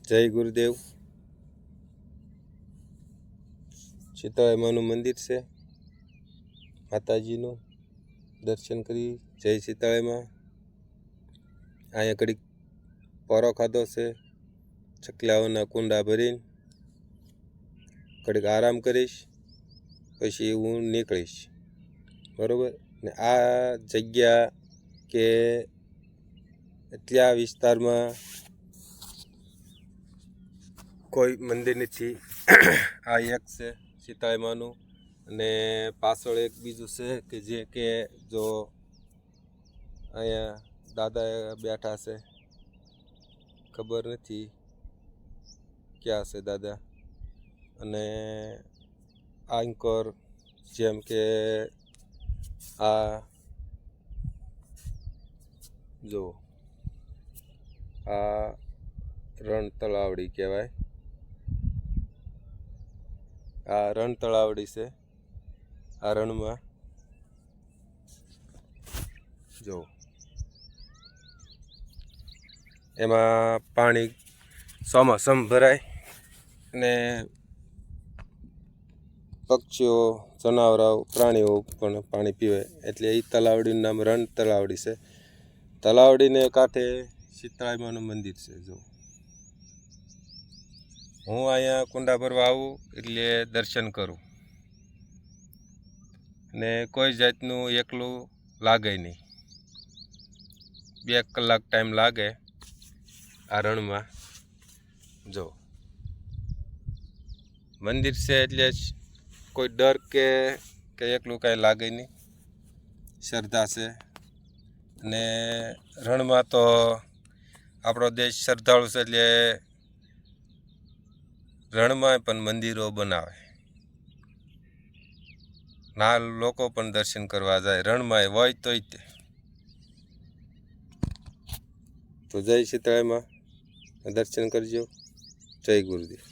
જય ગુરુદેવ. શીતળાઈ માનું મંદિર છે, માતાજીનું દર્શન કરી. જય શીતળાઈમાં. અહીંયા ઘડીક પોરો ખાધો છે, ચકલાઓના કુંડા ભરીને ઘડીક આરામ કરીશ, પછી હું નીકળીશ. બરાબર ને? આ જગ્યા કે ત્યાં વિસ્તારમાં કોઈ મંદિર નથી. આ એક છે શીતળાઈ માનું, અને પાછળ એક બીજું છે કે જે કે જો અહીંયા દાદા બેઠા છે, ખબર નથી ક્યાં છે દાદા. અને આંકોર જેમ કે આ જો આ રણ તળાવડી કહેવાય. આ રણ તળાવડી છે. આ રણમાં જો એમાં પાણી ચોમાસમ ભરાય ને પક્ષીઓ, જનાવરો, પ્રાણીઓ પણ પાણી પીવે, એટલે એ તલાવડીનું નામ રણ તલાવડી છે. તલાવડીને કાંઠે શીતળાઈ માનું મંદિર છે. જો હું અહીંયા કુંડા ભરવા આવું એટલે દર્શન કરું, ને કોઈ જાતનું એકલું લાગે નહીં. 2 કલાક ટાઈમ લાગે આ રણમાં. જો મંદિર છે એટલે કોઈ ડર કે એકલું કાંઈ લાગે નહીં. શ્રદ્ધા છે. ને રણમાં તો આપણો દેશ શ્રદ્ધાળુ છે, એટલે રણમાં પણ મંદિરો બનાવે. ના લોકો પણ દર્શન કરવા જાય રણમાં હોય તોય તે. તો જય શીતળાઈમાં દર્શન કરજો. જય ગુરુદેવ.